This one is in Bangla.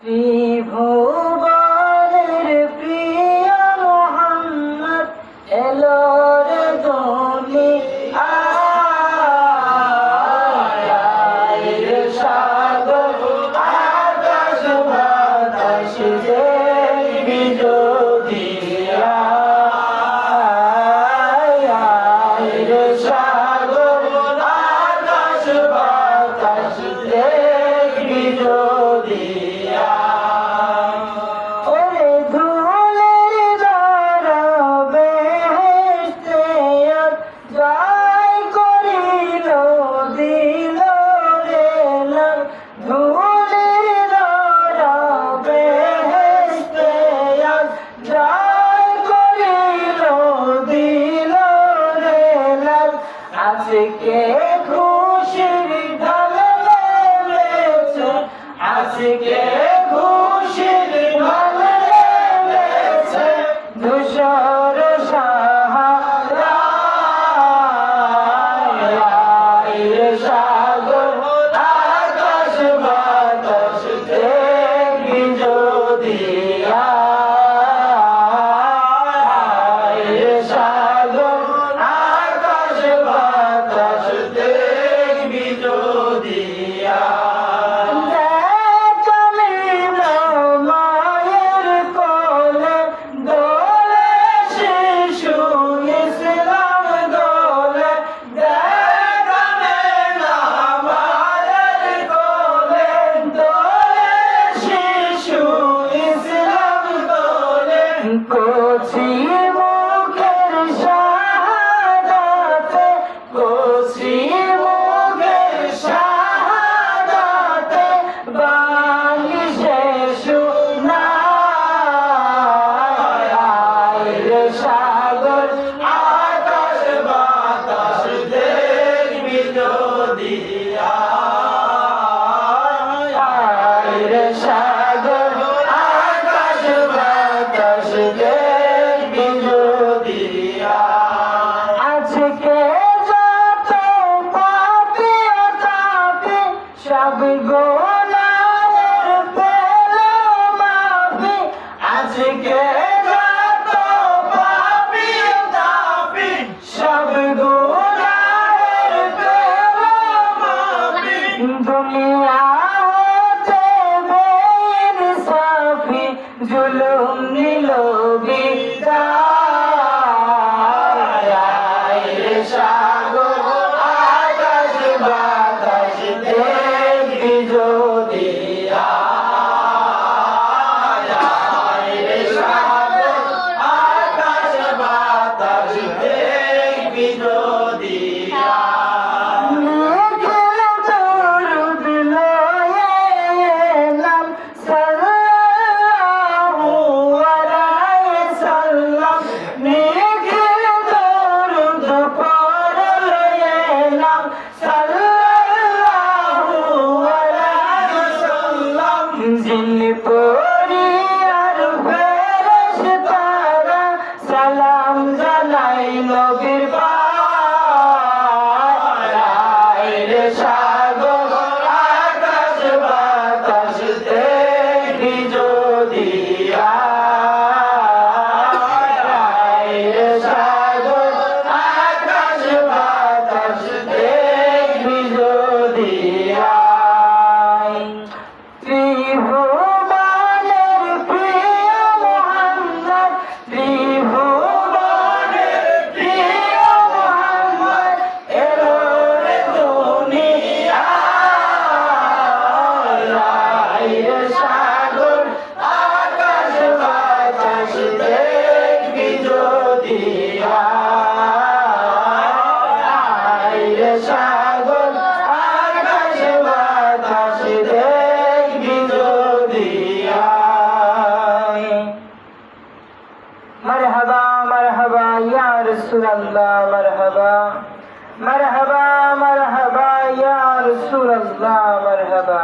ত্রিভুবনের প্রিয় মোহাম্মদ এলো রে দুনিয়ায় রে সাগর আকাশ বাতাস দেখবি যদি রে সাগর আকাশ বাতাস দেখবি যদি আজকে খুশির ঢল নেমেছে, আজকে খুশির ঢল নেমেছে, ধূসর সাহারায় রে সাগর আকাশ বাতাস দেখবি যদি রে সাগর আকাশ বাতাস দেখবি যদি মায়ের কোলে দোলে শিশু ইসলাম দোলে দেখাবে না মায়ের কোলে দোলে শিশু ইসলাম দোলে কচি মুখের শাহাদাতে কচি মুখের শাহাদাতে বাংলাদেশে শোনায় রে সাগর আকাশ বাতাস দেখবি যদি রে সাগর আকাশ বাতাস দেখবি যদি আজকে যত পাপি তাপি সব গুনাহের পেল মাফি, আজকে যত পাপি তাপি সব গুনাহের পেল মাফি, দুনিয়া হতে বেইনসাফি জুলুম নিল বিদায় রে সাগর আকাশ বাতাস দেখবি যদি রে সাগর আকাশ বাতাস দেখবি যদি জিন পরি আর ফেরেশতারা সালাম জানাই নবীর পায় রে সাগর আকাশ বাতাস দেখবি যদি রে সাগর আকাশ বাতাস দেখবি যদি ত্রিভুবনের প্রিয় মোহাম্মদ ত্রিভুবনের প্রিয় মোহাম্মদ এলো রে দুনিয়ায় রে সাগর আকাশ বাতাস দেখবি যদি রে সাগর আকাশ বাতাস দেখবি যদি মরহবা মরহবা ইয়া রাসূলুল্লাহ মরহবা মরহবা মরহবা ইয়া রাসূলুল্লাহ মরহবা।